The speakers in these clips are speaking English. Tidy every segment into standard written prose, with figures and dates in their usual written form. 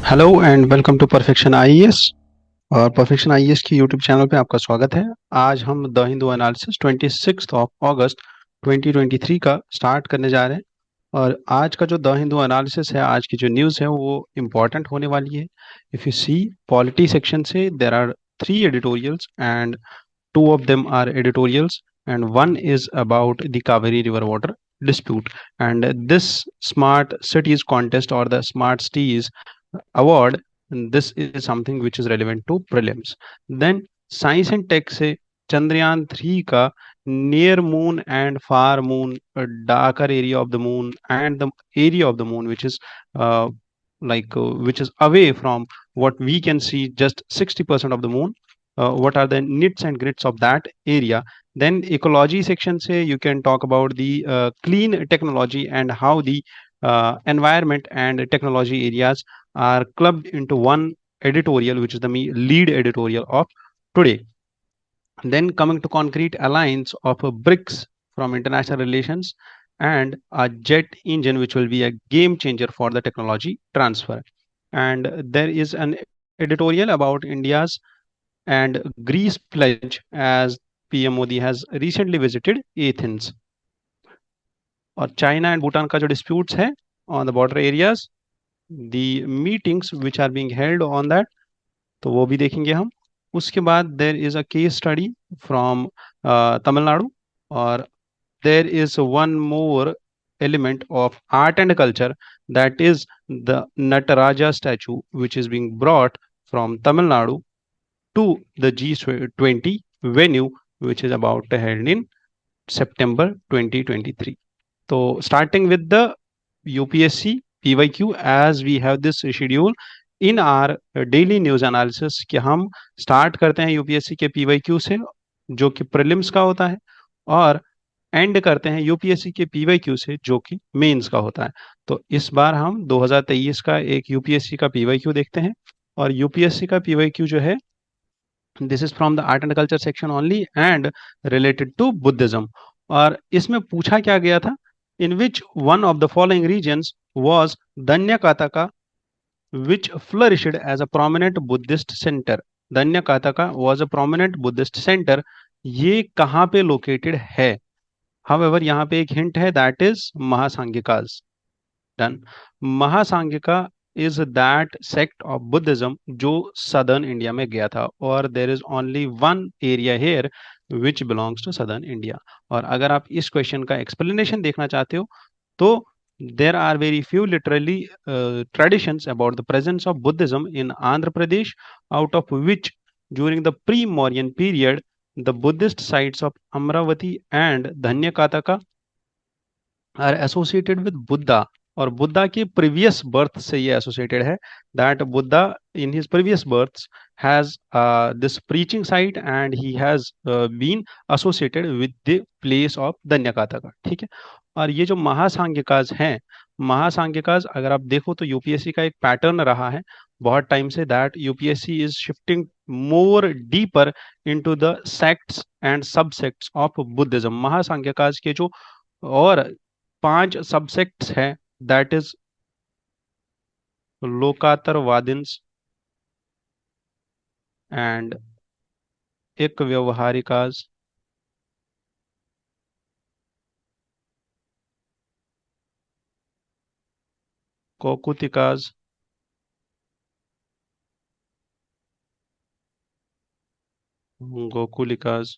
Hello and welcome to perfection IAS. और perfection IAS की YouTube channel पे आपका स्वागत है। आज हम द हिंदू एनालिसिस 26 अगस्त 2023 का स्टार्ट करने जा रहे हैं। और आज का जो द हिंदू एनालिसिस है, आज की जो न्यूज़ है वो इम्पोर्टेंट होने वाली है। If you see polity section से there are 3 editorials and 2 of them are editorials, and one is about the Cauvery river water dispute. And this smart cities contest or the smart cities award, this is something which is relevant to prelims. Then science and tech से चंद्रयान 3 का near moon and far moon, a darker area of the moon and the area of the moon which is uh, which is away from what we can see, just 60% of the moon. What are the nits and grits of that area? Then ecology section say you can talk about the clean technology and how the environment and technology areas are clubbed into one editorial, which is the lead editorial of today. Then coming to concrete alliance of a BRICS from international relations and a jet engine, which will be a game changer for the technology transfer. And there is an editorial about India's and Greece pledge as PM Modi has recently visited Athens. और China and Bhutan का जो disputes है on the border areas, the meetings which are being held on that, तो वो भी देखेंगे हम। उसके बाद there is a case study from Tamil Nadu, और there is one more element of art and culture, that is the Nataraja statue, which is being brought from Tamil Nadu to the G20 venue, which is about to held in September 2023. So starting with the UPSC PYQ, as we have this schedule in our daily news analysis कि हम start करते हैं UPSC के PYQ से जो कि prelims का होता है, और एंड करते हैं यूपीएससी के पीवाईक्यू से जो कि मेंस का होता है। तो इस बार हम 2023 का एक यूपीएससी का पीवाईक्यू देखते हैं। और यूपीएससी का पीवाईक्यू जो है, this is from the art and culture section only and related to Buddhism. और इसमें पूछा क्या गया था, in which one of the following regions was Dhanyakataka which flourished as a prominent Buddhist center. Dhanyakataka was a prominent Buddhist center. ये कहाँ पे located है? However, यहाँ पे एक हिंट है, that is Mahasanghikas. Done. Mahasanghika is that sect of Buddhism जो southern India में गया था, और there is only one area here which belongs to southern India. और अगर आप इस क्वेश्चन का एक्सप्लेनेशन देखना चाहते हो, तो there are very few literally traditions about the presence of Buddhism in Andhra Pradesh, out of which during the pre-Mauryan period the Buddhist sites of Amravati and Dhanyakataka are associated with Buddha, और बुद्धा के previous birth से ये associated है, that Buddha in his previous birth has this preaching site and he has been associated with the place of Dhanyakataka. ठीक है। और ये जो महासांगिकाज हैं, महासांगिकाज अगर आप देखो तो यूपीएससी का एक पैटर्न रहा है बहुत टाइम से, that UPSC is shifting more deeper into the sects and subsects of Buddhism. Mahasanghikas के जो और 5 सबसेक्ट्स हैं, दैट इज लोकातरवादिन्स एंड एक व्यवहारिकाज, कौकुतिकाज, गोकुलिकाज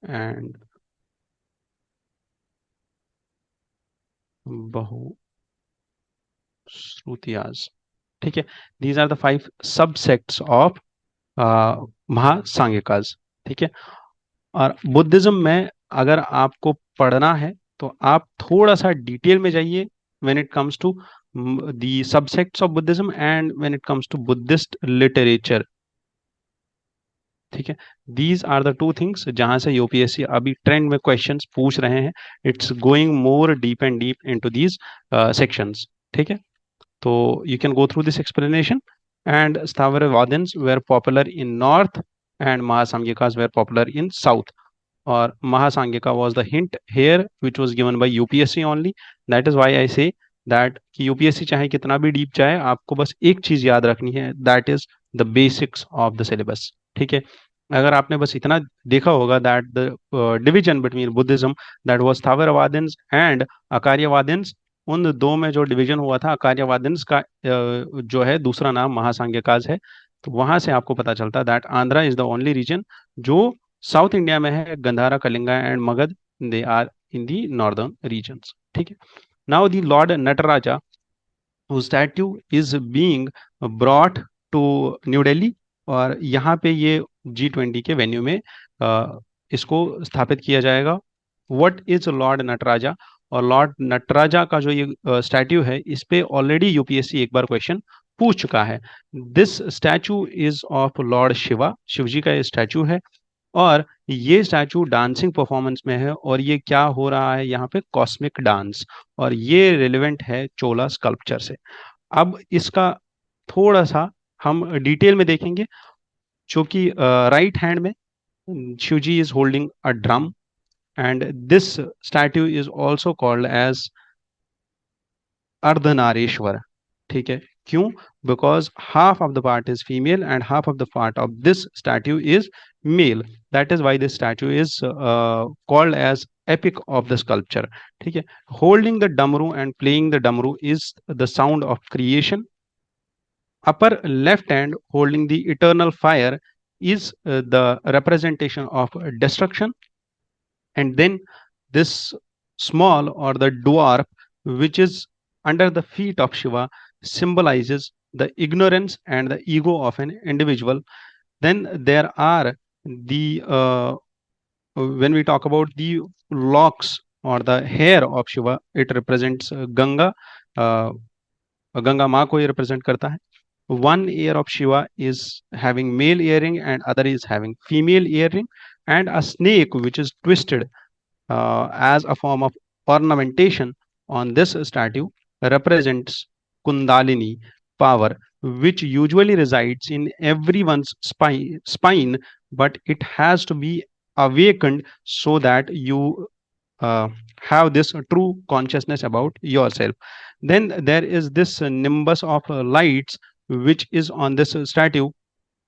एंड बहुश्रुतियाज। ठीक है। These are the 5 subsects of Mahasanghikas. ठीक है। और बुद्धिज्म में अगर आपको पढ़ना है तो आप थोड़ा सा डिटेल में जाइए when it comes to the subsects of Buddhism and when it comes to Buddhist literature. ठीक है। दीज आर द 2 थिंग्स जहां से यूपीएससी अभी ट्रेंड में क्वेश्चंस पूछ रहे हैं। It's going more deep and deep into these sections. ठीक है। तो you can go through this explanation, and Sthavaravadyans were popular in north and Mahasamgikas were popular in south, or Mahasangika was the hint here which was given by UPSC only. That is why I say that कि UPSC चाहे कितना भी deep जाए, आपको बस एक चीज याद रखनी है, that is the basics of the syllabus. ठीक है, अगर आपने बस इतना देखा होगा that the division between Buddhism that was Sthaviravadins and Acharyavadins, उन दो में जो डिवीजन हुआ था, आकार्यवादिन्स का जो है दूसरा नाम महासांग्यकाज है। तो वहां से आपको पता चलता है that Andhra is the only region जो साउथ इंडिया में है, Gandhara, Kalinga and Magadha they are in the northern regions. ठीक है, now the lord Nataraja whose statue is being brought to New Delhi, और यहाँ पे ये G20 के वेन्यू में इसको स्थापित किया जाएगा। What is Lord Nataraja? और लॉर्ड नटराजा का जो ये स्टैच्यू है, इस पे ऑलरेडी यूपीएससी एक बार क्वेश्चन पूछ चुका है। This statue is of lord Shiva, Shiv ji का ये स्टैचू है, और ये स्टैचू डांसिंग परफॉर्मेंस में है, और ये क्या हो रहा है यहाँ पे, कॉस्मिक डांस, और ये रिलेवेंट है चोला स्कल्पचर से। अब इसका थोड़ा सा हम डिटेल में देखेंगे, जो कि राइट हैंड में Shivji is holding a drum, and this statue is also called as Ardhanarishvara. ठीक है, क्यों? Because half of the part is female and half of the part of this statue is male, that is why this statue is called as epic of the sculpture. ठीक है, holding the damru and playing the damru is the sound of creation. Upper left hand holding the eternal fire is the representation of destruction. And then this small or the dwarf, which is under the feet of Shiva, symbolizes the ignorance and the ego of an individual. Then there are the when we talk about the locks or the hair of Shiva, it represents Ganga. uh, Ganga माँ को ये represent करता है। one ear of Shiva is having male earring and other is having female earring, and a snake which is twisted as a form of ornamentation on this statue represents Kundalini power, which usually resides in everyone's spine, but it has to be awakened so that you uh, have this true consciousness about yourself. Then there is this nimbus of lights which is on this statue,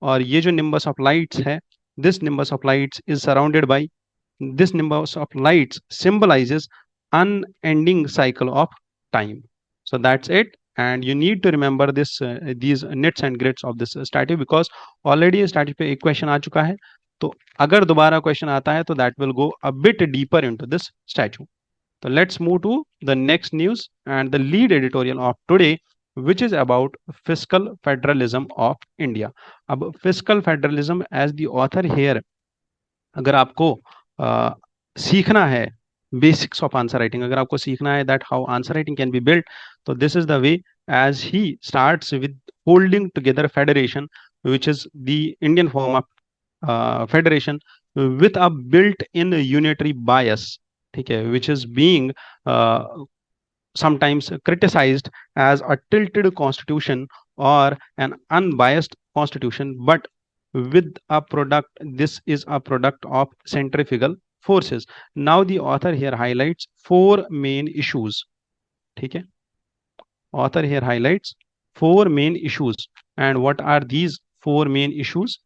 और ये जो nimbus of lights है, this nimbus of lights is surrounded by, this nimbus of lights symbolizes unending cycle of time. So that's it, and you need to remember this these nits and grits of this statue, because already statue पे एक question आ चुका है, तो अगर दोबारा question आता है तो that will go a bit deeper into this statue. So let's move to the next news and the lead editorial of today, which is about fiscal federalism of India. अब fiscal federalism, as the author here, अगर आपको सीखना है basics of answer writing, अगर आपको सीखना है that how answer writing can be built, तो this is the way, as he starts with holding together federation, which is the Indian form of federation with a built-in unitary bias, ठीक है, which is being sometimes criticized as a tilted constitution or an unbiased constitution, but with a product, this is a product of centrifugal forces. Now the author here highlights four main issues. ठीक है, author here highlights four main issues, and what are these four main issues?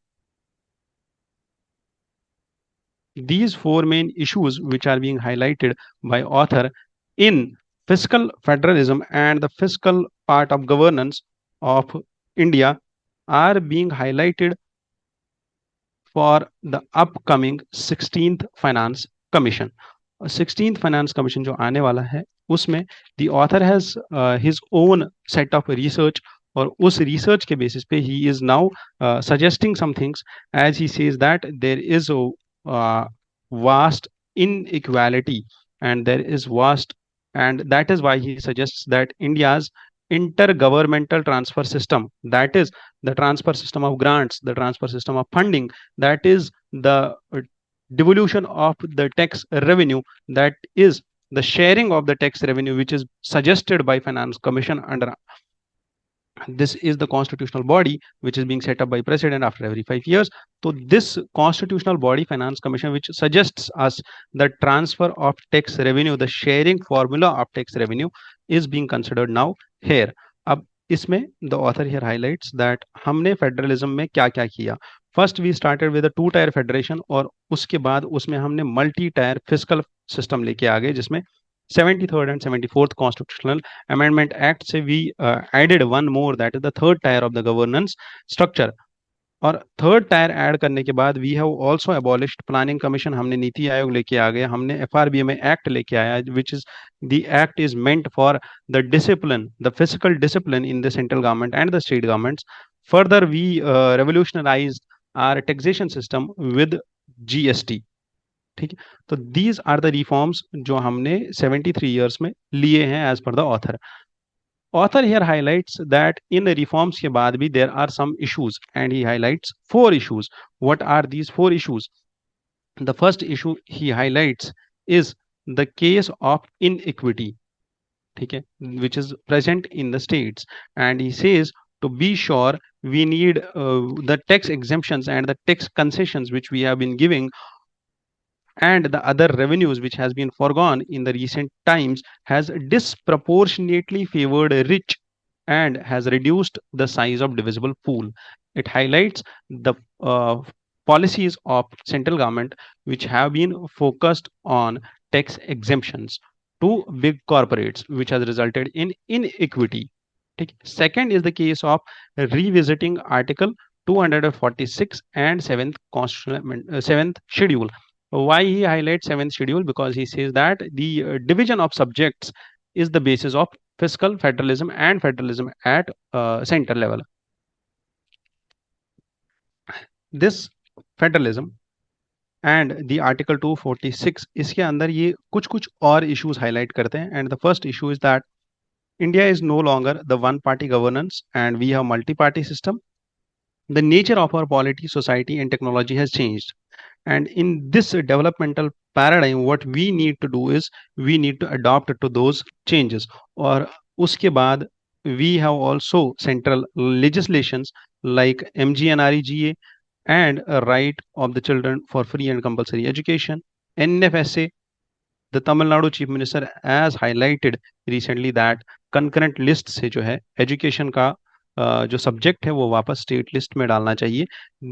These four main issues which are being highlighted by author in fiscal federalism and the fiscal part of governance of India are being highlighted for the upcoming 16th Finance Commission. 16th Finance Commission जो आने वाला है, उसमें the author has his own set of research, और उस research के basis पे he is now suggesting some things, as he says that there is a vast inequality, and there is vast, and that is why he suggests that India's intergovernmental transfer system, that is the transfer system of grants, the transfer system of funding, that is the devolution of the tax revenue, that is the sharing of the tax revenue, which is suggested by Finance Commission under This is the constitutional body which is being set up by president after every 5 years. So this constitutional body, finance commission, which suggests us the transfer of tax revenue, the sharing formula of tax revenue, is being considered now here. अब इसमें the author here highlights that हमने federalism में क्या क्या किया. First we started with two tier federation, और उसके बाद उसमें हमने मल्टी टायर फिस्कल सिस्टम लेके आ गए, जिसमें 73rd and 74th Constitutional Amendment Act से we added one more, that is the third tier of the governance structure. और थर्ड टायर ऐड करने के बाद we have also abolished planning commission, हमने नीति आयोग लेके आ गए, हमने एफआरबीएम एक्ट लेके आया, which is the act is meant for the discipline, the physical discipline in the central government and the state governments. Further we revolutionise our taxation system with GST. ठीक है, तो दीज आर द रिफॉर्म्स जो हमने 73 years में लिए हैं as per the author. Author here highlights that in the reforms के बाद भी there are some issues, and he highlights 4 issues. What are these 4 issues? The first issue he highlights is the case of inequity, ठीक है, which is present in the states, and he says to be sure we need the tax exemptions and the tax concessions which we have been giving, and the other revenues which has been foregone in the recent times has disproportionately favored rich and has reduced the size of divisible pool. It highlights the policies of central government which have been focused on tax exemptions to big corporates, which has resulted in inequity. Second is the case of revisiting Article 246 and 7th Constitutional 7th Schedule. Why he highlights 7th Schedule? Because he says that the division of subjects is the basis of fiscal federalism and federalism at center level. This federalism and the Article 246, इसके अंदर ये कुछ कुछ और issues highlight करते हैं. And the first issue is that India is no longer the one-party governance, and we have multi-party system. The nature of our polity, society, and technology has changed. And in this developmental paradigm, what we need to do is we need to adopt to those changes. और उसके बाद we have also central legislations like MGNREGA and a right of the children for free and compulsory education. NFSA, the Tamil Nadu Chief Minister has highlighted recently that concurrent list से जो है education का जो subject है वो वापस state list में डालना चाहिए.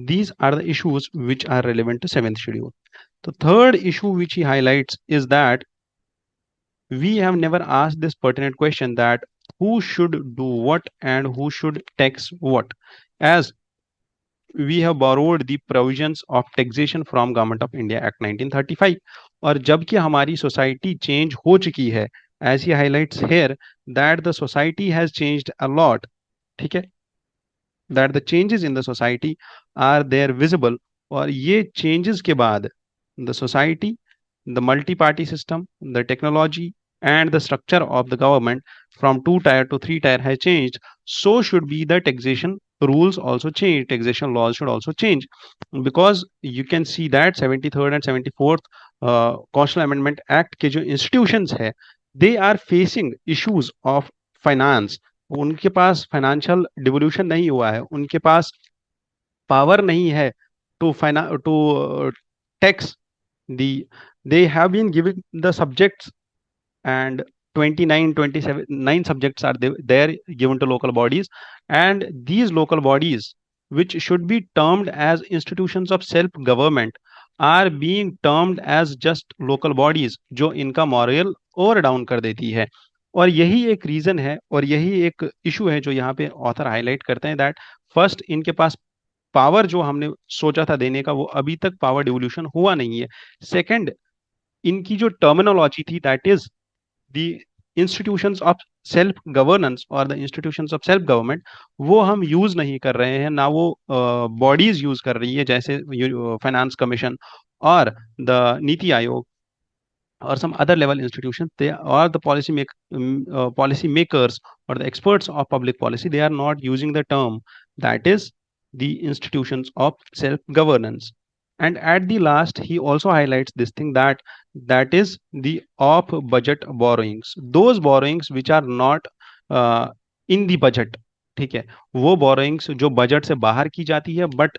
These are the issues which are relevant to 7th schedule. The third issue which he highlights is that we have never asked this pertinent question, that who should do what and who should tax what, as we have borrowed the provisions of taxation from Government of India Act 1935. और जबकि हमारी society change हो चुकी है, as he highlights here that the society has changed a lot, ठीक है, that the changes in the society are there visible. और ये changes के बाद the society, the multi-party system, the technology and the structure of the government from 2-tier to 3-tier has changed. So should be the taxation rules also change, taxation laws should also change, because you can see that 73rd and 74th Constitutional Amendment Act के जो institutions है, they are facing issues of finance. उनके पास financial devolution नहीं हुआ है, उनके पास power नहीं है to tax the. They have been given the subjects, and 9 subjects are there given to local bodies, and these local bodies which should be termed as institutions of self government are being termed as just local bodies, जो इनका moral over down कर देती है. और यही एक reason है और यही एक इशू है जो यहाँ पे ऑथर हाईलाइट करते हैं, दैट फर्स्ट इनके पास पावर जो हमने सोचा था देने का वो अभी तक पावर डिवोल्यूशन हुआ नहीं है. सेकंड, इनकी जो टर्मिनोलॉजी थी, that is the institutions of self governance और the institutions of self government, वो हम यूज नहीं कर रहे हैं, ना वो बॉडीज यूज कर रही है, जैसे फाइनेंस कमीशन और the NITI Aayog or some other level institutions. They are the policy makers or the experts of public policy. They are not using the term that is the institutions of self governance. And at the last, he also highlights this thing, that is the off budget borrowings, those borrowings which are not in the budget. ठीक है, वो borrowings जो budget से बाहर की जाती है, but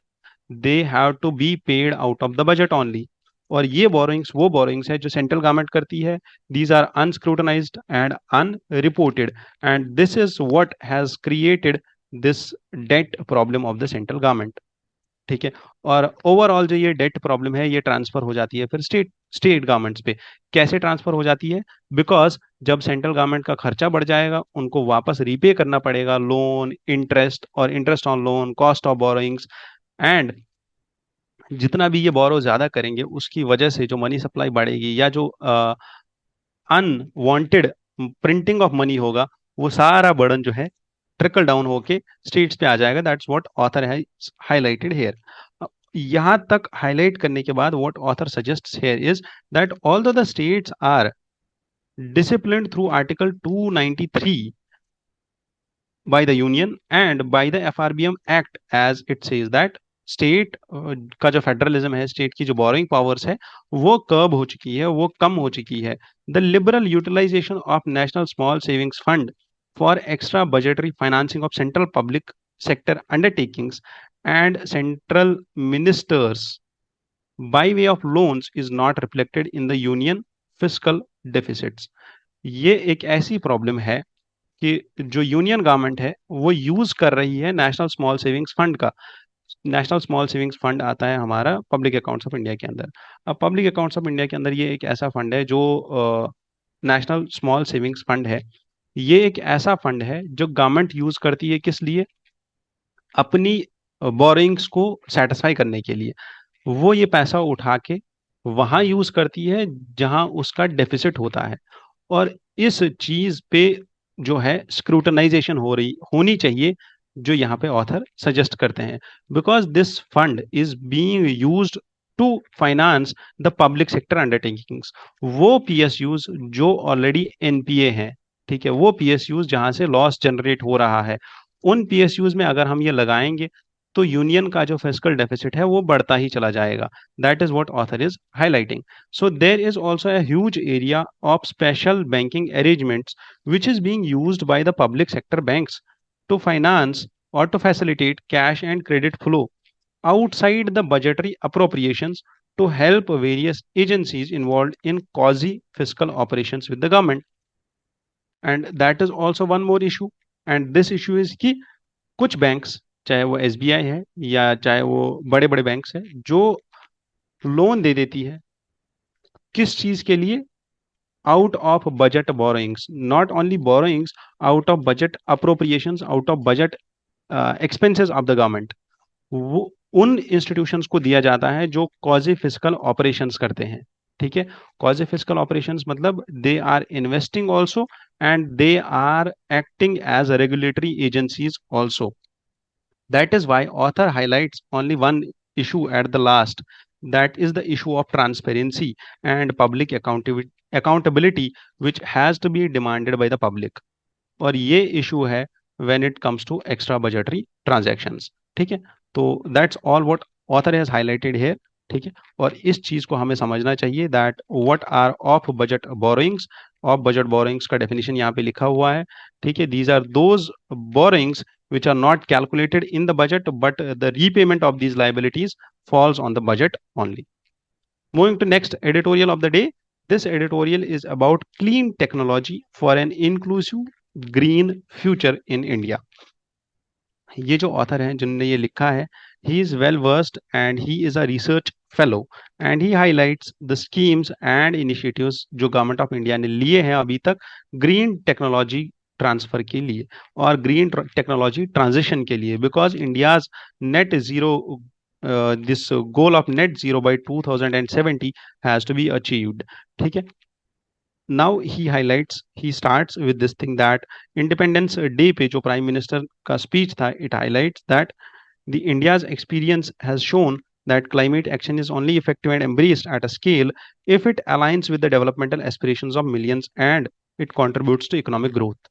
they have to be paid out of the budget only. और ये बोरोइंग्स वो बोरोइंग्स है जो सेंट्रल गवर्नमेंट करती है। These are unscrutinised and unreported, and this is what has created this debt problem of the central government. ठीक है, और ओवरऑल जो ये डेट प्रॉब्लम है ये ट्रांसफर हो जाती है फिर स्टेट स्टेट गवर्नमेंट्स पे। कैसे ट्रांसफर हो जाती है? बिकॉज जब सेंट्रल गवर्नमेंट का खर्चा बढ़ जाएगा, उनको वापस रीपे करना पड़ेगा, लोन, इंटरेस्ट और interest on loan, cost of borrowings, and जितना भी ये बोरो ज्यादा करेंगे उसकी वजह से जो मनी सप्लाई बढ़ेगी, या जो अनवांटेड प्रिंटिंग ऑफ मनी होगा, वो सारा बर्डन जो है ट्रिकल डाउन होके स्टेट्स पे आ जाएगा। दैट्स व्हाट ऑथर है हाईलाइटेड हेयर। यहां तक हाईलाइट करने के बाद what author suggests here is that although the states are disciplined through Article 293 by the Union and by the FRBM Act, as it says that state का जो federalism है, state की जो बोरोइंग पावर्स है, वो कर्ब हो चुकी है, वो कम हो चुकी है। The liberal utilisation of national small savings fund for extra budgetary financing of central public sector undertakings and central ministers by way of loans is not reflected in the union fiscal deficits। ये एक ऐसी problem है कि जो union government है वो use कर रही है नेशनल स्मॉल सेविंग्स फंड का। नेशनल स्मॉल सेविंग्स फंड आता है हमारा पब्लिक अकाउंट्स ऑफ इंडिया के अंदर। अब पब्लिक अकाउंट्स ऑफ इंडिया के अंदर ये एक ऐसा फंड है जो नेशनल स्मॉल सेविंग्स फंड है। ये एक ऐसा फंड है जो गवर्नमेंट यूज करती है, किस लिए? अपनी बोरिंग्स को सेटिस्फाई करने के लिए। वो ये पैसा उठा के वहां यूज करती है जहां उसका डेफिसिट होता है। और इस चीज पे जो है स्क्रूटनाइजेशन हो रही होनी चाहिए, जो यहाँ पे ऑथर सजेस्ट करते हैं। Because this fund is being used to finance the public sector undertakings. वो पीएसयूज जो ऑलरेडी एनपीए हैं, ठीक है, वो पीएसयूज जहां से लॉस जनरेट हो रहा है, उन पीएसयूज में अगर हम ये लगाएंगे तो यूनियन का जो फिस्कल डेफिसिट है वो बढ़ता ही चला जाएगा। That is what author is highlighting. So there is also a huge area of special banking arrangements which is being used by the public sector banks to finance or to facilitate cash and credit flow outside the budgetary appropriations to help various agencies involved in quasi fiscal operations with the government। And that is also one more issue। and this issue is कि कुछ banks, चाहे वो SBI है या चाहे वो बड़े बड़े बैंक्स है, जो लोन दे देती है किस चीज के लिए? out of budget borrowings, not only borrowings, out of budget appropriations, out of budget expenses of the government। वो उन इंस्टीट्यूशंस को दिया जाता है जो क्वाजी फिस्कल ऑपरेशंस करते हैं। ठीक है, क्वाजी फिस्कल ऑपरेशंस मतलब they are investing also and they are acting as regulatory agencies also. That is why author highlights only one issue at the last, that is the issue of transparency and public accountability, which has to be demanded by the public। और ये issue है when it comes to extra budgetary transactions. ठीक है, तो that's all what author has highlighted here. ठीक है, और इस चीज को हमें समझना चाहिए that what are off budget borrowings. Off budget borrowings का डेफिनेशन यहाँ पे लिखा हुआ है। ठीक है, these are those borrowings which are not calculated in the budget, but the repayment of these liabilities falls on the budget only। Moving to next editorial of the day, this editorial is about clean technology for an inclusive green future in India। ये जो author हैं जिन्होंने ये लिखा है, he is well versed and he is a research fellow, and he highlights the schemes and initiatives जो government of India ने लिए हैं अभी तक ग्रीन टेक्नोलॉजी ट्रांसफर के लिए और ग्रीन टेक्नोलॉजी ट्रांजिशन के लिए। Because India's net zero this goal of net zero by 2070 has to be achieved. ठीक है, now he starts with this thing that independence day पे जो प्राइम मिनिस्टर का स्पीच था, it highlights that the India's experience has shown that climate action is only effective and embraced at a scale if it aligns with the developmental aspirations of millions and it contributes to economic growth।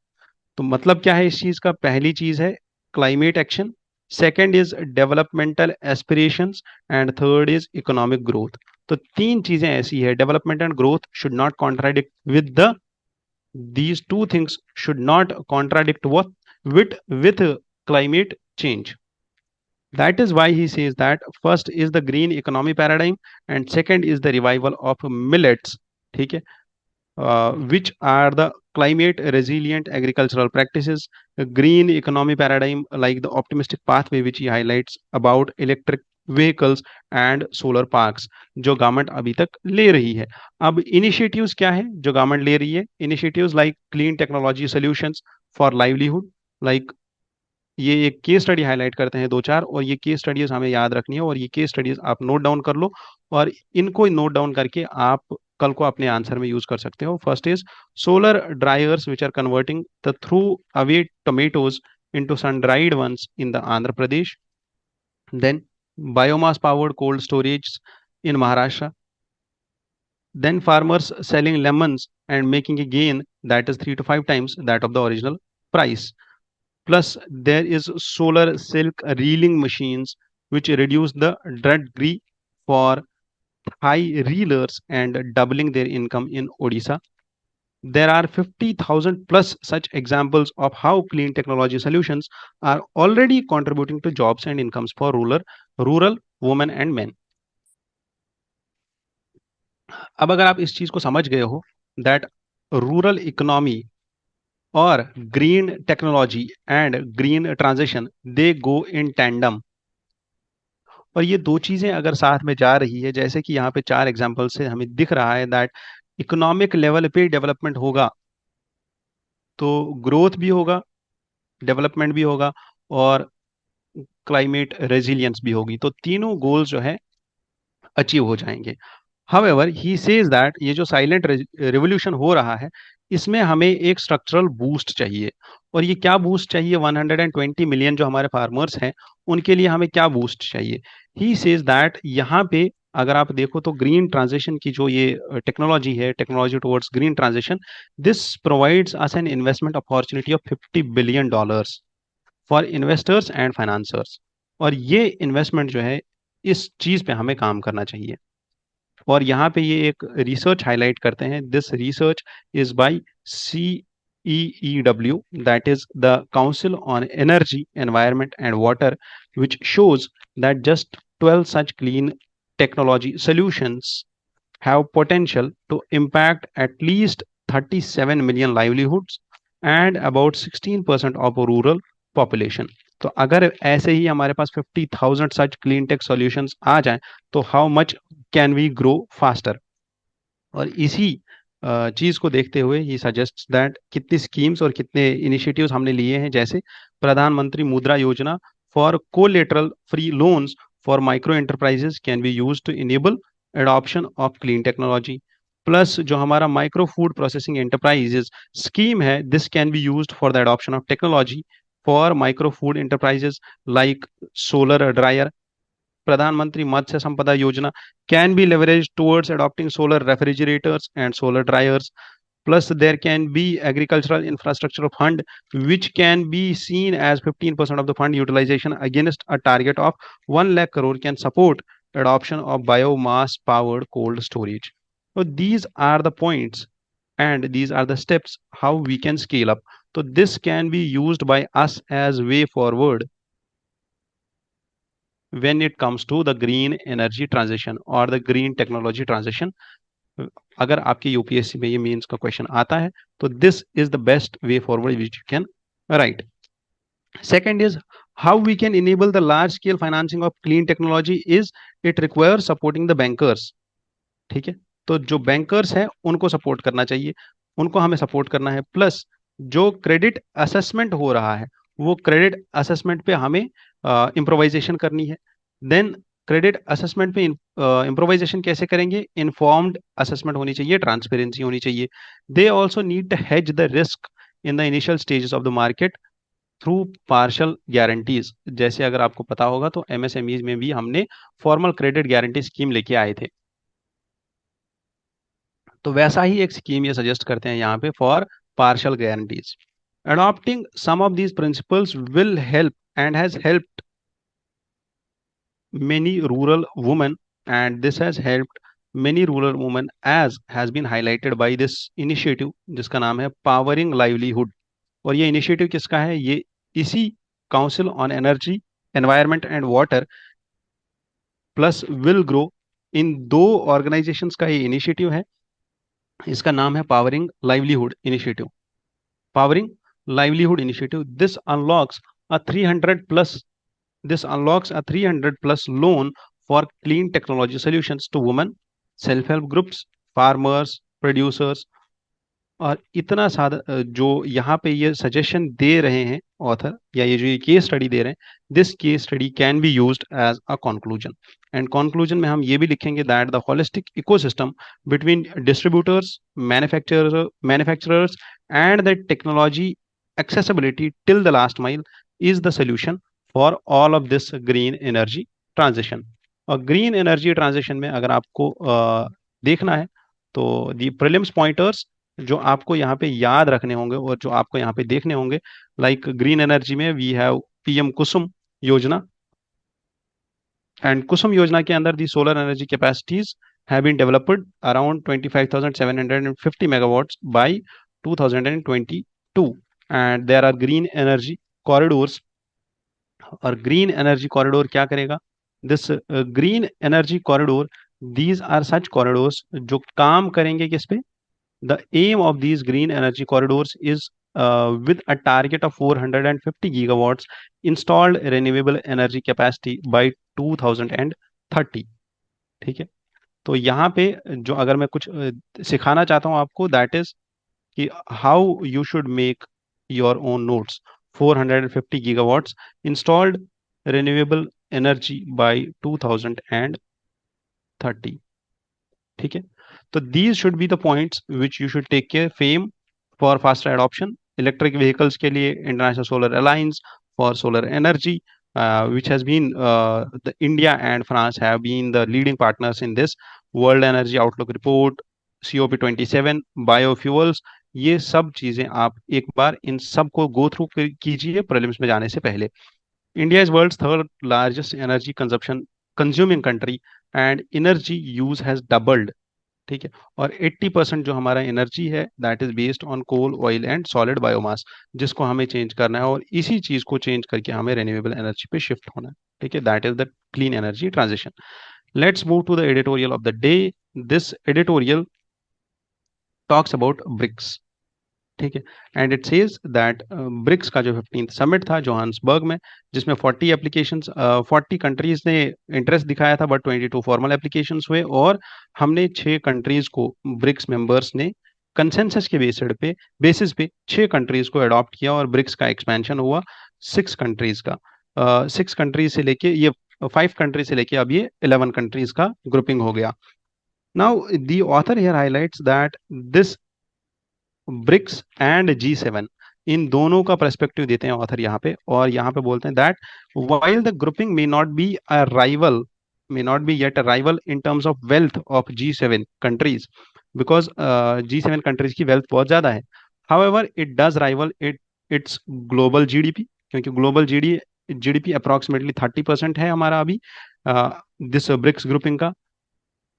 तो मतलब क्या है इस चीज का? पहली चीज है climate action, second is developmental aspirations, and third is economic growth. तो तीन चीजें ऐसी है, development and growth should not contradict with these two things should not contradict with climate change. That is why he says that first is the green economy paradigm and second is the revival of millets. ठीक है, which are the climate resilient agricultural practices. The green economy paradigm, like the optimistic pathway which he highlights about electric vehicles and solar parks, जो government अभी तक ले रही है. अब initiatives क्या है जो गवर्नमेंट ले रही है? Initiatives like clean technology solutions for livelihood, like ये एक केस स्टडी हाईलाइट करते हैं दो चार, और ये केस स्टडीज हमें याद रखनी है और ये केस स्टडीज आप नोट डाउन कर लो और इनको नोट डाउन करके आप कल को अपने आंसर में यूज कर सकते हो. First is solar dryers which are converting the throw away tomatoes into sun dried ones in the Andhra Pradesh. Then biomass powered cold storage in Maharashtra. Then farmers selling lemons and making a gain that is 3 to 5 times that of the original price. Plus, there is solar silk reeling machines which reduce the drudgery for high reelers and doubling their income in Odisha. There are 50,000 plus such examples of how clean technology solutions are already contributing to jobs and incomes for rural women and men. अब अगर आप इस चीज को समझ गए हो that rural economy और green technology and green transition they go in tandem, और ये दो चीजें अगर साथ में जा रही है, जैसे कि यहाँ पे 4 एग्जाम्पल से हमें दिख रहा है दैट इकोनॉमिक लेवल पे डेवलपमेंट होगा तो ग्रोथ भी होगा, डेवलपमेंट भी होगा और क्लाइमेट रेजिलियंस भी होगी, तो तीनों गोल्स जो है अचीव हो जाएंगे. However, he says that ये जो साइलेंट रिवोल्यूशन हो रहा है इसमें हमें एक स्ट्रक्चरल बूस्ट चाहिए. और ये क्या बूस्ट चाहिए? 120 मिलियन जो हमारे फार्मर्स हैं उनके लिए हमें क्या बूस्ट चाहिए? ही सेज दैट यहाँ पे अगर आप देखो तो ग्रीन ट्रांजिशन की जो ये टेक्नोलॉजी है, technology towards green transition, this provides us an investment opportunity of $50 billion for investors and financiers. और ये इन्वेस्टमेंट जो है इस चीज पे हमें काम करना चाहिए. और यहाँ पे ये एक रिसर्च हाईलाइट करते हैं. This research is by CEEW, that is the Council on Energy, Environment and Water, which shows that just 12 such clean technology solutions have potential to impact at least 37 million livelihoods and about 16% of rural population. तो अगर ऐसे ही हमारे पास 50,000 such clean tech solutions आ जाएं तो how much can we grow faster. और इसी चीज को देखते हुए ही सजेस्ट दैट कितनी स्कीम्स और कितने इनिशिएटिव्स हमने लिए हैं, जैसे Pradhan Mantri Mudra Yojana for collateral free loans for micro enterprises can be used to enable adoption of clean technology. Plus जो हमारा micro food processing enterprises scheme है, this can be used for the adoption of technology for micro food enterprises like solar dryer. Pradhan Mantri Matsya Sampada Yojana can be leveraged towards adopting solar refrigerators and solar dryers. Plus, there can be agricultural infrastructure fund, which can be seen as 15% of the fund utilization against a target of 1 lakh crore can support adoption of biomass powered cold storage. So these are the points and these are the steps how we can scale up. So this can be used by us as way forward when it comes to the green energy transition or the green technology transition. अगर आपके UPSC में ये means का question आता है तो this is the best way forward which you can write. Second is how we can enable the large scale financing of clean technology is it requires supporting the bankers. ठीक है, तो जो bankers हैं उनको support करना चाहिए, उनको हमें सपोर्ट करना है. प्लस जो क्रेडिट असेसमेंट हो रहा है वो क्रेडिट असेसमेंट पे हमें इम्प्रोवाइजेशन करनी है. देन क्रेडिट असेसमेंट पे इम्प्रोवाइजेशन कैसे करेंगे? इन्फॉर्म्ड असेसमेंट होनी चाहिए, ट्रांसपेरेंसी होनी चाहिए. They also need to hedge the risk in the initial stages of the market through partial guarantees. जैसे अगर आपको पता होगा तो एमएसएमईज में भी हमने फॉर्मल क्रेडिट गारंटी स्कीम लेके आए थे, तो वैसा ही एक स्कीम ये सजेस्ट करते हैं यहाँ पे for partial guarantees. Adopting some of these principles will help and has helped many rural women, and this has helped many rural women as has been highlighted by this initiative जिसका नाम है powering livelihood. और ये initiative किसका है? ये इसी council on energy, environment and water plus Villgro. इन दो ऑर्गेनाइजेशंस का ये इनिशिएटिव है। इसका नाम है powering livelihood initiative. Powering livelihood initiative this unlocks a 300 plus this unlocks a 300 plus loan for clean technology solutions to women, self-help groups, farmers, producers। और इतना सादा जो यहाँ पे ये सजेशन दे रहे हैं ऑथर, या ये जो ये केस स्टडी दे रहे हैं, this case study can be used as a conclusion. And conclusion में हम ये भी लिखेंगे that the holistic ecosystem between distributors, manufacturers and the technology accessibility till the last mile is the solution for all of this green energy transition। और green energy transition में अगर आपको देखना है तो दी प्रीलिम्स पॉइंटर्स जो आपको यहाँ पे याद रखने होंगे और जो आपको यहाँ पे देखने होंगे, लाइक ग्रीन एनर्जी में वी हैव पीएम कुसुम योजना। एंड कुसुम योजना के अंदर दी solar energy capacities have been developed around 25,750 megawatts by 2022 and there are green energy corridors। और ग्रीन एनर्जी कॉरिडोर क्या करेगा? This green energy corridor, these are such corridors जो काम करेंगे किस पे? The aim of these green energy corridors is with a target of 450 gigawatts installed renewable energy capacity by 2030। ठीक है, तो यहाँ पे जो अगर मैं कुछ सिखाना चाहता हूँ आपको, दैट इज कि how you should make your own notes. 450 gigawatts installed renewable energy by 2030। ठीक है, तो these should be the points which you should take care। Fame for faster adoption, electric vehicles के लिए international solar alliance for solar energy, which has been the India and France have been the leading partners in this। world energy outlook report, COP27, biofuels, ये सब चीजें आप एक बार इन सब को go through कीजिए प्रीलिम्स में जाने से पहले। India is world's third largest energy consumption consuming country and energy use has doubled. ठीक है, और 80% जो हमारा एनर्जी है that is based on coal, oil and solid biomass, जिसको हमें चेंज करना है और इसी चीज को चेंज करके हमें रिन्यूएबल एनर्जी पे शिफ्ट होना है। ठीक है, that is the clean energy transition. Let's move to the editorial of the day. This editorial talks about BRICS. ठीक है, and it says that BRICS का जो 15th समिट था जोहान्सबर्ग में, जिसमें 40 एप्लीकेशंस 40 कंट्रीज ने इंटरेस्ट दिखाया था, बट 22 फॉर्मल एप्लीकेशंस हुए और हमने 6 कंट्रीज को ब्रिक्स मेंबर्स ने कंसेंसस के बेसिस पे 6 कंट्रीज को अडॉप्ट किया और ब्रिक्स का एक्सपेंशन हुआ 6 कंट्रीज का। 6 कंट्रीज से लेके ये 5 कंट्रीज से लेके अब ये 11 कंट्रीज का ग्रुपिंग हो गया। Now the author here highlights that this BRICS and G7, इन दोनों का पर्सपेक्टिव देते हैं ऑथर यहाँ पे, और यहाँ पे बोलते हैं that while the grouping may not be a rival, may not be yet a rival in terms of wealth of G7 countries, because G7 countries की wealth बहुत ज्यादा है। however it does rival its global GDP, क्योंकि global GDP approximately 30% है हमारा अभी this BRICS grouping का।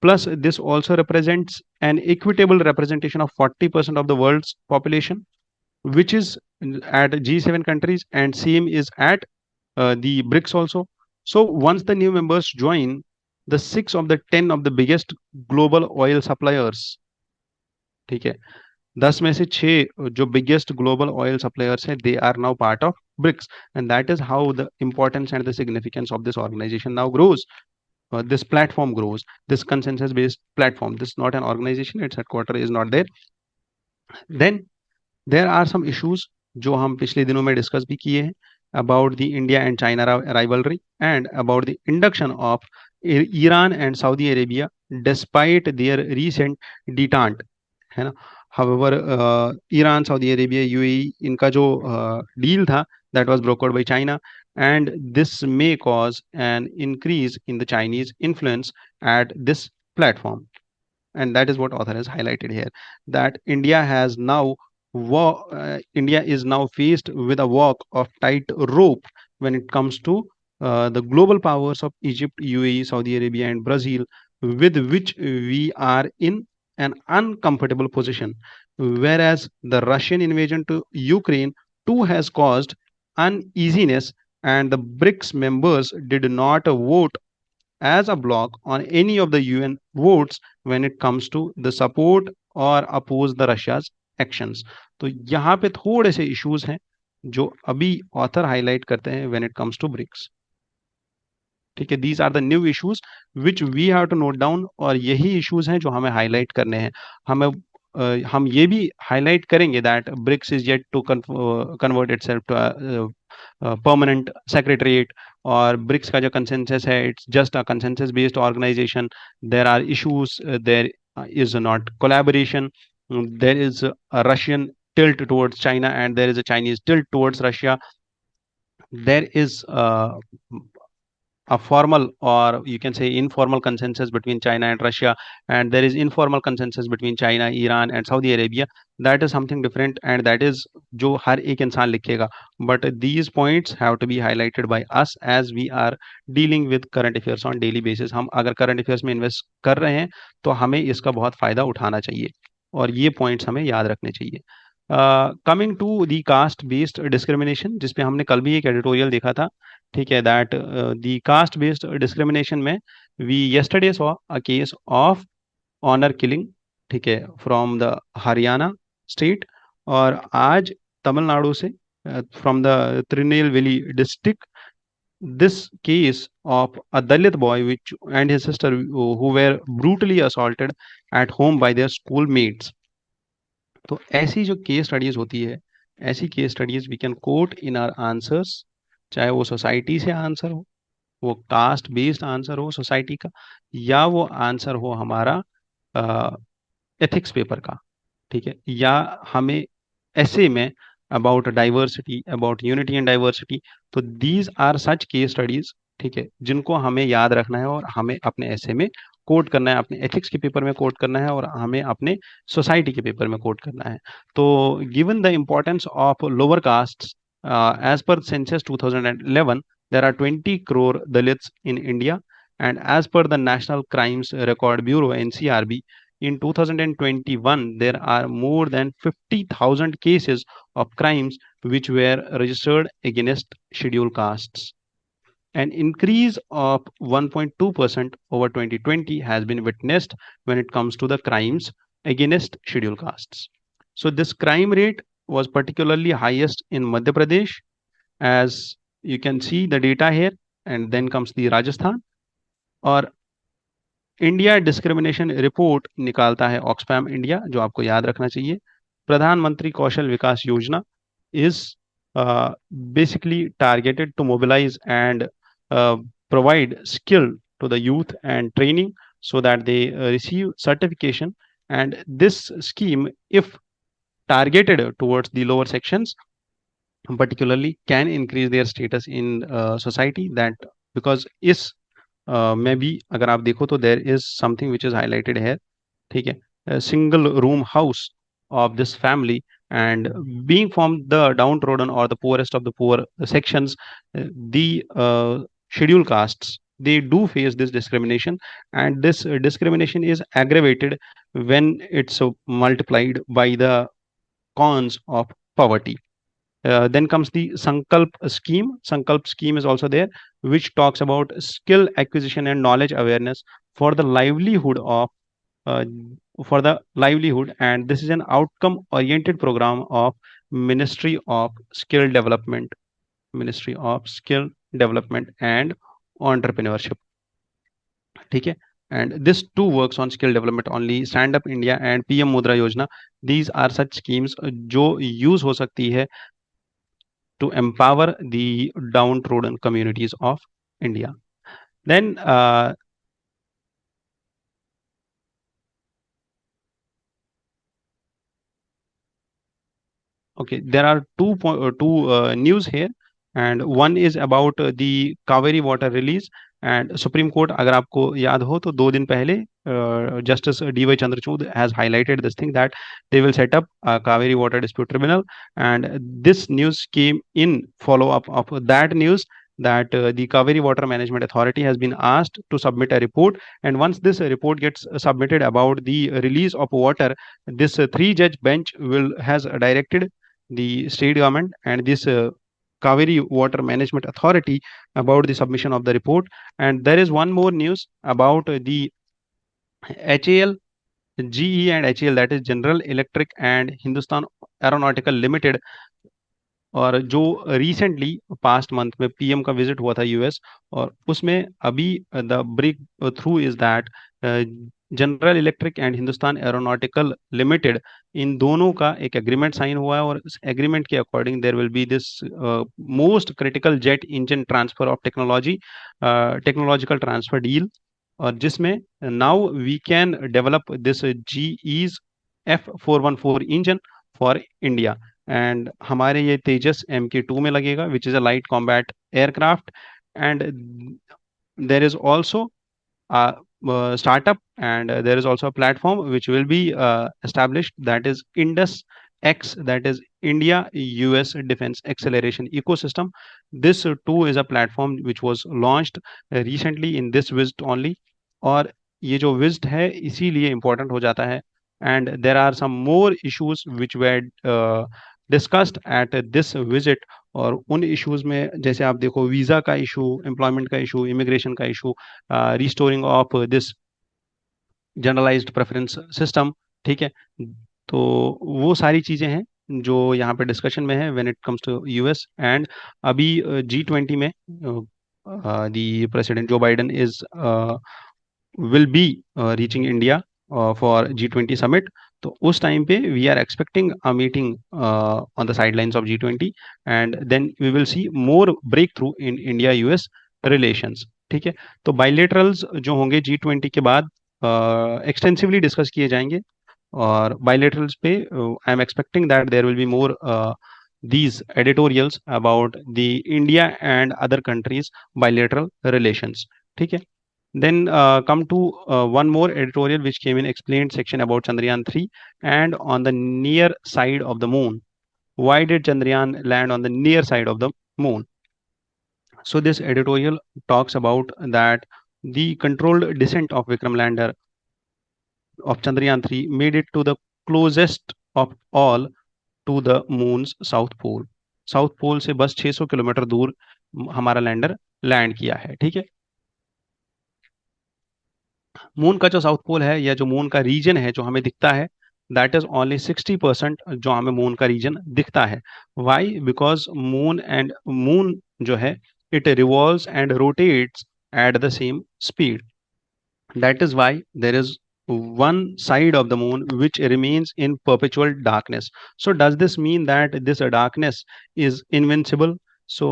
Plus, this also represents an equitable representation of 40% of the world's population, which is at G7 countries, and same is at the BRICS also. So once the new members join, the 6 of the 10 of the biggest global oil suppliers, ठीक है, 10 में से 6 जो biggest global oil suppliers हैं, they are now part of BRICS, and that is how the importance and the significance of this organization now grows। This platform grows, this consensus based platform, this is not an organization, its headquarter is not there। then there are some issues जो हम पिछले दिनों में discuss भी किए हैं about the India and China rivalry and about the induction of Iran and Saudi Arabia despite their recent detente, है ना। however Iran, Saudi Arabia, UAE, इनका जो डील था that was brokered by China, and this may cause an increase in the Chinese influence at this platform। and that is what author has highlighted here, that India is now faced with a walk of tight rope when it comes to the global powers of Egypt, UAE, Saudi Arabia, and Brazil, with which we are in an uncomfortable position, whereas the Russian invasion to Ukraine too has caused uneasiness and the BRICS members did not vote as a block on any of the UN votes when it comes to the support or oppose the Russia's actions. तो यहाँ पे थोड़े से issues हैं जो अभी author highlight करते हैं when it comes to BRICS. ठीक है, these are the new issues which we have to note down, और यही इश्यूज हैं जो हमें हाईलाइट करने हैं. हमें हम ये भी हाईलाइट करेंगे that BRICS is yet to convert itself to permanent secretariat, और ब्रिक्स का जो कंसेंसस है it's just a consensus based organisation. There are issues, there is not collaboration, there is a Russian tilt towards China and there is a Chinese tilt towards Russia. There is a formal, or you can say informal, consensus between China and Russia, and there is informal consensus between China, Iran and Saudi Arabia. That is something different, and that is जो हर एक इंसान लिखेगा. But these points have to be highlighted by us as we are dealing with current affairs on daily basis. हम अगर current affairs में invest कर रहे हैं तो हमें इसका बहुत फायदा उठाना चाहिए, और ये points हमें याद रखने चाहिए. Coming to the caste based discrimination, जिसपे हमने कल भी एक एडिटोरियल देखा था. ठीक है, that the caste based discrimination में we yesterday saw a case of honour killing, ठीक है, फ्रॉम द हरियाणा स्टेट, और आज तमिलनाडु से from the Tirunelveli district this case of a Dalit boy which and his sister who were brutally assaulted at home by their schoolmates. तो ऐसी जो case studies होती है, ऐसी case studies we can quote in our answers, चाहे वो society से answer हो, वो कास्ट बेस्ड आंसर हो सोसाइटी का, या वो आंसर हो हमारा एथिक्स पेपर का. ठीक है, या हमें ऐसे में about diversity, about unity and diversity. तो these are such case studies, ठीक है, जिनको हमें याद रखना है और हमें अपने ऐसे में कोट करना है, अपने एथिक्स के पेपर में कोट करना है, और हमें अपने सोसाइटी के पेपर में कोट करना है. तो given the importance of lower caste, as per census 2011 there are 20 crore Dalits in India, and as per the National Crimes Record Bureau NCRB, in 2021 there are more than 50,000 cases of crimes which were registered against scheduled castes. An increase of 1.2% over 2020 has been witnessed when it comes to the crimes against scheduled castes. So this crime rate was particularly highest in Madhya Pradesh, as you can see the data here, and then comes the Rajasthan. और India discrimination report निकालता है Oxfam India, जो आपको याद रखना चाहिए. प्रधानमंत्री कौशल विकास योजना is basically targeted to mobilize and provide skill to the youth and training so that they receive certification, and this scheme, if targeted towards the lower sections particularly, can increase their status in society. That because इस में भी अगर आप देखो तो there is something which is highlighted है. ठीक है, single room house of this family, and being from the downtrodden or the poorest of the poor sections, the scheduled castes, they do face this discrimination, and this discrimination is aggravated when it's multiplied by the cons of poverty. Then comes the Sankalp scheme. Sankalp scheme is also there, which talks about skill acquisition and knowledge awareness for the livelihood of uh, and this is an outcome oriented program of Ministry of Skill Development, Ministry of Skill Development and Entrepreneurship. ठीक है, and this too works on skill development only. Stand Up India and PM Mudra Yojana, these are such schemes जो use हो सकती है to empower the downtrodden communities of India. Then okay, there are two news here, and one is about the Cauvery water release. And Supreme Court, अगर आपको याद हो तो 2 दिन पहले Justice D.Y. Chandrachud has highlighted this thing that they will set up a Cauvery water dispute tribunal, and this news came in follow up of that news that the Cauvery Water Management Authority has been asked to submit a report, and once this report gets submitted about the release of water, this 3-judge bench will has directed the state government and this Cauvery Water Management Authority about the submission of the report. And there is one more news about the HAL, GE and HAL, that is General Electric and Hindustan Aeronautical Limited, और जो recently past month में PM का visit हुआ था US, और उसमें अभी the breakthrough is that General Electric and Hindustan Aeronautical Limited, इन दोनों का एक एग्रीमेंट साइन हुआ है, और इस एग्रीमेंट के according there will be this most critical jet engine transfer of technology, technological transfer deal, और जिसमें now we can develop this GE's F414 engine for India, and हमारे ये तेजस MK2 में लगेगा, which is a light combat aircraft. And there is also startup, and there is also a platform which will be established, that is Indus X, that is India US Defense Acceleration Ecosystem. This too is a platform which was launched recently in this visit only, और ये जो visit है इसीलिए important हो जाता है. And there are some more issues which were discussed at this visit, और उन इश्यूज में जैसे आप देखो वीज़ा का इशू, एम्प्लॉयमेंट का इशू, इमिग्रेशन का issue, restoring of this generalised preference system, ठीक है. तो वो सारी चीज़ें हैं जो यहाँ पे डिस्कशन में है when it comes to US. And अभी G20 में the president Joe Biden is will be reaching India for G20 summit. तो उस टाइम पे we are expecting a meeting on the sidelines of G20, and then we will see more breakthrough in India US relations. ठीक है, तो bilaterals जो होंगे G20 के बाद extensively discuss किए जाएंगे, और bilaterals पे I am expecting that there will be more these editorials about the India and other countries bilateral relations. ठीक है. Then come to one more editorial which came in explained section about Chandrayaan 3 and on the near side of the moon. Why did Chandrayaan land on the near side of the moon? So this editorial talks about that the controlled descent of Vikram lander of Chandrayaan 3 made it to the closest of all to the moon's south pole. South pole से बस 600 kilometre दूर हमारा lander land किया है. ठीक है, moon का जो साउथ पोल है या जो मून का रीजन है जो हमें दिखता है, दैट इज ओनली 60% जो हमें मून का रीजन दिखता है. वाई? बिकॉज मून जो है it revolves and rotates at the same speed. That is why there is one side of the moon which remains in perpetual darkness. So does this mean that this darkness is invincible? So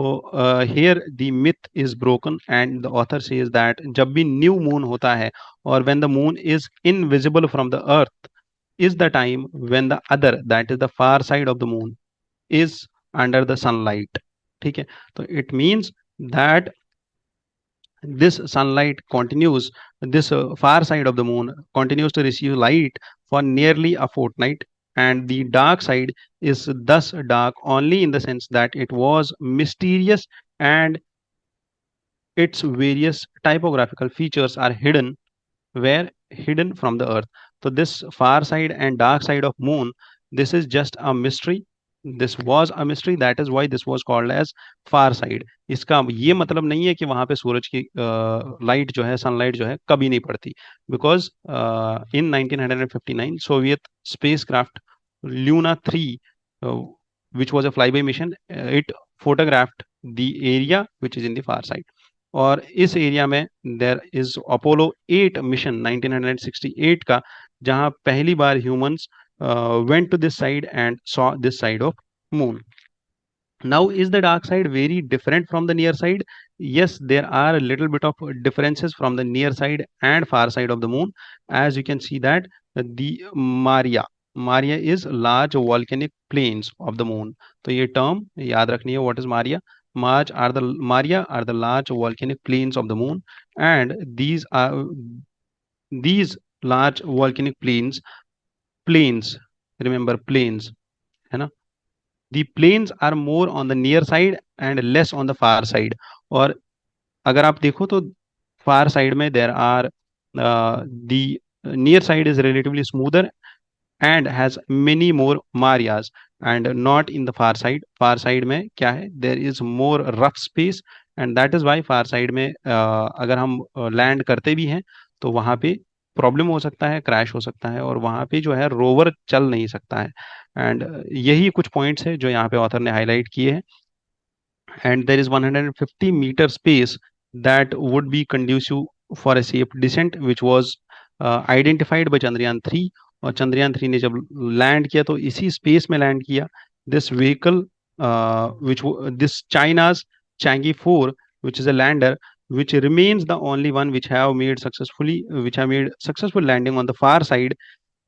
here the myth is broken, and the author says that जब भी new moon होता है or when the moon is invisible from the earth is the time when the other, that is the far side of the moon, is under the sunlight. ठीक है, तो it means that this sunlight continues, this far side of the moon continues to receive light for nearly a fortnight, and the dark side is thus dark only in the sense that it was mysterious and its various typographical features are hidden, were hidden from the earth. So this far side and dark side of moon, this is just a mystery. This was a mystery, that is why this was called as far side. इसका ये मतलब नहीं है कि वहां पे सूरज की light जो है, सनलाइट जो है, कभी नहीं पड़ती. Because in 1959 Soviet spacecraft lunar 3 which was a flyby mission, it photographed the area which is in the far side. और इस एरिया में देर इज अपोलो 8 मिशन 1968 का, जहां पहली बार humans went to this side and saw this side of moon. Now is the dark side very different from the near side? Yes, there are a little bit of differences from the near side and far side of the moon. As you can see that the Maria is large volcanic plains of the moon. तो ये term याद रखनी है, what is Maria? Maria are the large volcanic plains of the moon, and these large volcanic plains, remember plains, है ना? The plains are more on the near side and less on the far side. और अगर आप देखो तो far side में there are the near side is relatively smoother and has many more Marias. And not in the far side. Far side में क्या है, there is more rough space, and that is why far side में अगर हम land करते भी हैं तो वहाँ पे प्रॉब्लम हो सकता है, क्रैश हो सकता है, और वहाँ पे जो है रोवर चल नहीं सकता है। एंड यही कुछ पॉइंट्स है जो यहाँ पे ऑथर ने हाईलाइट किए हैं। And there is 150-meter space that would be conducive for a safe descent, which was identified by Chandrayaan 3। और चंद्रयान 3 ने जब लैंड किया तो इसी स्पेस में लैंड किया। This vehicle which this China's Chang'e 4, which is a lander which remains the only one which have made successful landing on the far side,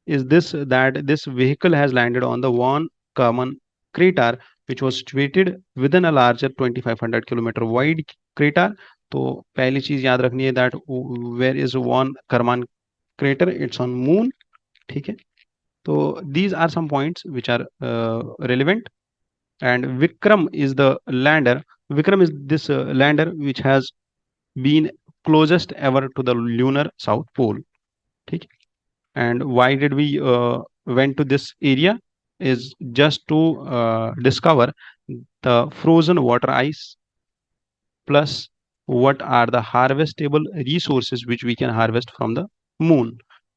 is this that this vehicle has landed on the one common crater which was situated within a larger 2500 kilometer wide crater। तो पहली चीज याद रखनी है that where is one Karman crater, it's on moon. ठीक है, तो these are some points which are relevant। and Vikram is the lander Vikram is this lander which has been closest ever to the lunar south pole। ठीक है, and why did we went to this area is just to discover the frozen water ice, plus what are the harvestable resources which we can harvest from the moon।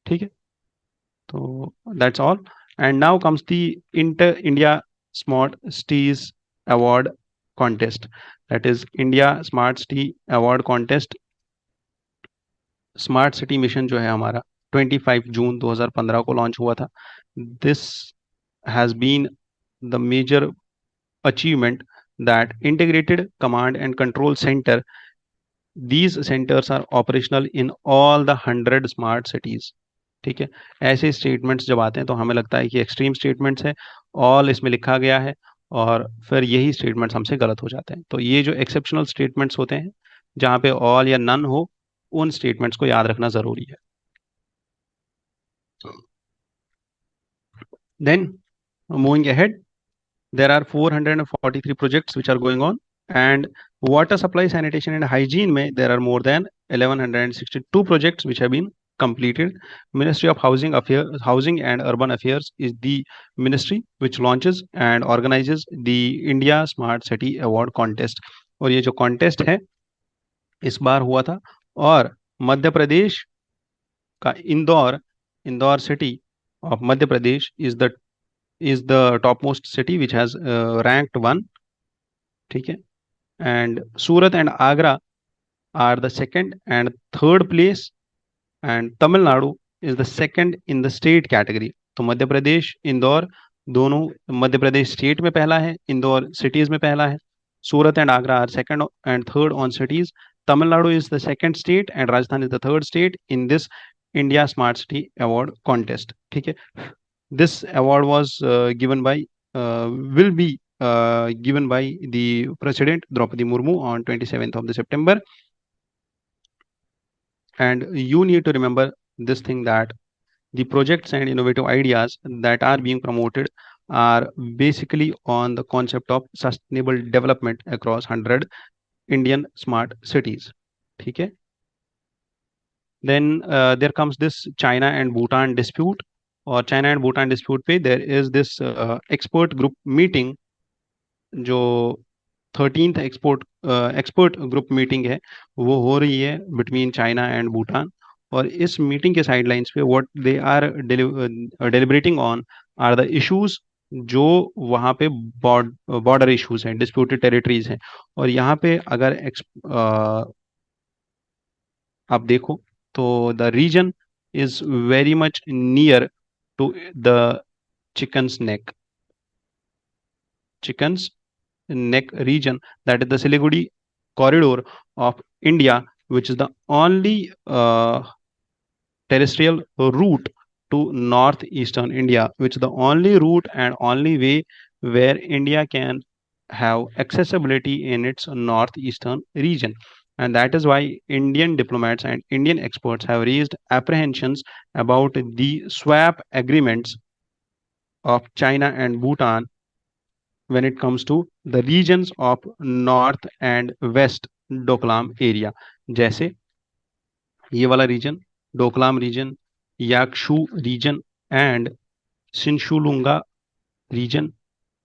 ठीक है, तो that's all। and now comes the inter India Smart Cities Award contest, that is India Smart City Award contest। Smart city mission जो है हमारा 25 जून 2015 को launch हुआ था। This has been the major achievement that integrated command and control centre, these centres are operational in all the 100 smart cities. ठीक है, ऐसे statements जब आते हैं तो हमें लगता है कि एक्सट्रीम स्टेटमेंट्स है, ऑल इसमें लिखा गया है, और फिर यही स्टेटमेंट्स हमसे गलत हो जाते हैं। तो ये जो एक्सेप्शनल स्टेटमेंट्स होते हैं जहाँ पे ऑल या नन हो, उन स्टेटमेंट्स को याद रखना जरूरी है। Then, moving ahead, there are 443 projects which are going on, and water supply, sanitation, and hygiene में there are more than 1162 projects which have been completed। Ministry of Housing and Urban Affairs is the ministry which launches and organizes the India Smart City Award contest। और ये जो contest है इस बार हुआ था, और मध्य प्रदेश का Indore, Indore city of Madhya Pradesh is the topmost city which has ranked 1। ठीक है, and Surat and Agra are the second and third place, and Tamil Nadu is the second in the state category। तो मध्य प्रदेश इंदौर दोनों, Madhya Pradesh state में पहला है, Indore cities में पहला है। Surat and Agra are second and third on cities. Tamil Nadu is the second state and Rajasthan is the third state in this India smart city award contest. ठीक है, this award was given by will be given by the President Draupadi Murmu on 27th of the September। And you need to remember this thing, that the projects and innovative ideas that are being promoted are basically on the concept of sustainable development across 100 Indian smart cities। ठीक है, then there comes this China and Bhutan dispute। और China and Bhutan dispute पे there is this expert group meeting, जो 13th expert group meeting है, वो हो रही है बिटवीन चाइना एंड भूटान। और इस मीटिंग के साइडलाइंस पे what they are deliberating on are the issues जो वहाँ पे बॉर्डर इश्यूज हैं, डिस्प्यूटेड टेरिटरीज हैं। और यहाँ पे अगर आप देखो तो द region is very much near to the chicken's neck chicken's neck region, that is the Siliguri corridor of India, which is the only terrestrial route to northeastern India, which is the only route and only way where India can have accessibility in its northeastern region। And that is why Indian diplomats and Indian experts have raised apprehensions about the swap agreements of China and Bhutan when it comes to the regions of north and west Doklam area. जैसे ये वाला region Doklam region, Yakchu region and Sinchulungpa region,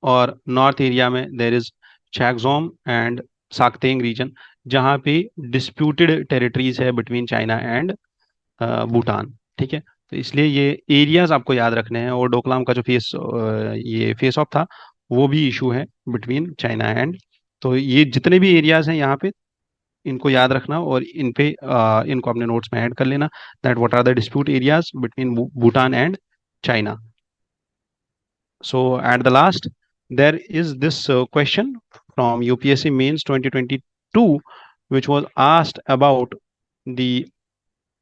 और north area में there is Chagzom and Sakteng region, जहाँ पे disputed territories है between China and Bhutan. ठीक है, तो इसलिए ये एरियाज आपको याद रखने हैं। और डोकलाम का जो ये फेस ऑफ था, वो भी इशू है बिटवीन चाइना एंड। तो ये जितने भी एरियाज हैं यहाँ पे, इनको याद रखना और इन पे इनको अपने नोट्स में ऐड कर लेना, that what are the dispute areas between Bhutan and China. So at the last, there is this question from UPSC Mains 2022, which was asked about the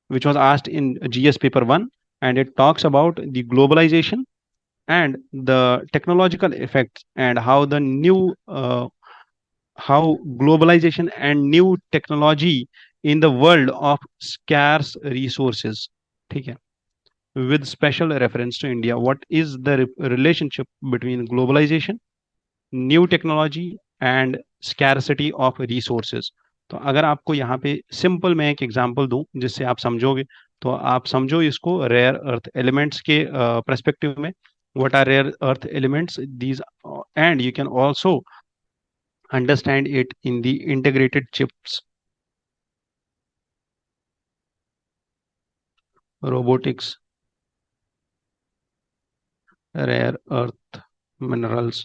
which was asked in GS paper 1, and it talks about the globalization and the technological effects, and how globalization and new technology in the world of scarce resources. ठीक है, with special reference to India, what is the relationship between globalization, new technology and scarcity of resources? तो अगर आपको यहाँ पे simple मैं एक example दूं जिससे आप समझोगे, तो आप समझो इसको रेयर अर्थ एलिमेंट्स के पर्सपेक्टिव में। What are rare earth elements these, and you can also understand it in the integrated chips, robotics, rare earth minerals,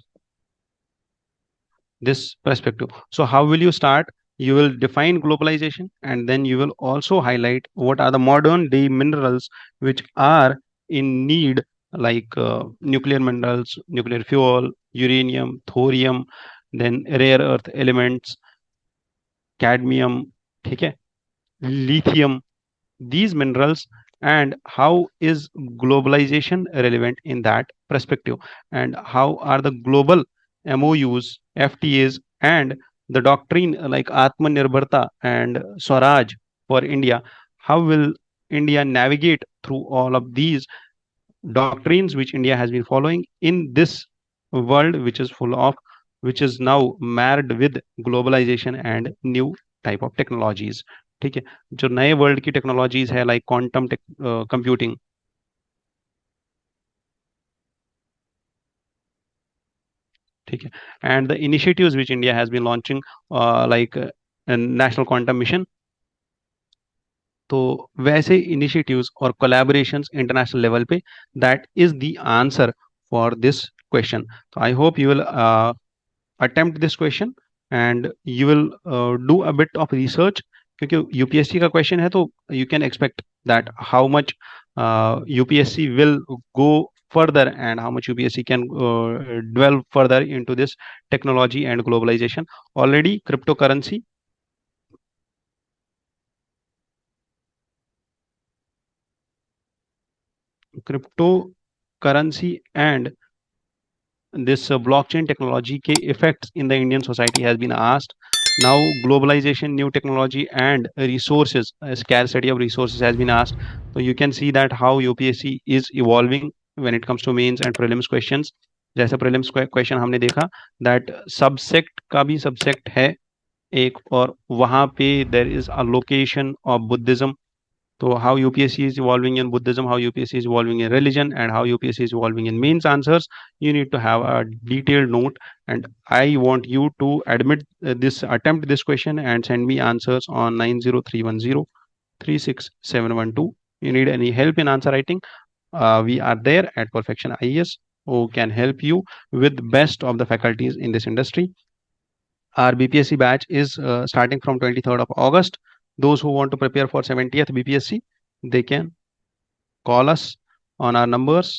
this perspective. So how will you start? You will define globalization, and then you will also highlight what are the modern day minerals which are in need, like nuclear minerals, nuclear fuel, uranium, thorium, then rare earth elements, cadmium, ठीक है, lithium, these minerals, and how is globalization relevant in that perspective, and how are the global MOUs, FTAs, and the doctrine like Atmanirbharta and Swaraj for India, how will India navigate through all of these doctrines which India has been following in this world which is full of, which is now marred with globalization and new type of technologies? ठीक है, जो नए world की technologies है like quantum computing, ठीक है, and the initiatives which India has been launching like national quantum mission, तो वैसे इनिशिएटिव्स और कोलैबोरेशंस इंटरनेशनल लेवल पे, that is the answer for this question. तो I hope you will attempt this question and you will do a bit of research, क्योंकि UPSC का question है, तो you can expect that how much UPSC will go further and how much UPSC can dwell further into this technology and globalization. Already cryptocurrency and this blockchain technology के effects in the Indian society has been asked. Now globalization, new technology, and resources, scarcity of resources has been asked. So you can see that how UPSC is evolving when it comes to mains and prelims questions. जैसे prelims question हमने देखा that subsect का भी subsect है एक, और वहाँ पे there is a location of Buddhism. So how UPSC is evolving in Buddhism, how UPSC is evolving in religion, and how UPSC is evolving in mains answers, you need to have a detailed note. And I want you to attempt this question and send me answers on 90310 36712. You need any help in answer writing? We are there at Perfection IAS who can help you with best of the faculties in this industry. Our BPSC batch is starting from 23rd of August. Those who want to prepare for 70th BPSC, they can call us on our numbers.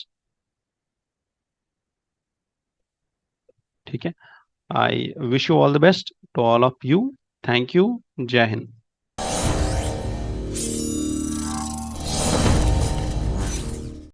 ठीक है, I wish you all the best to all of you. Thank you. Jai Hind.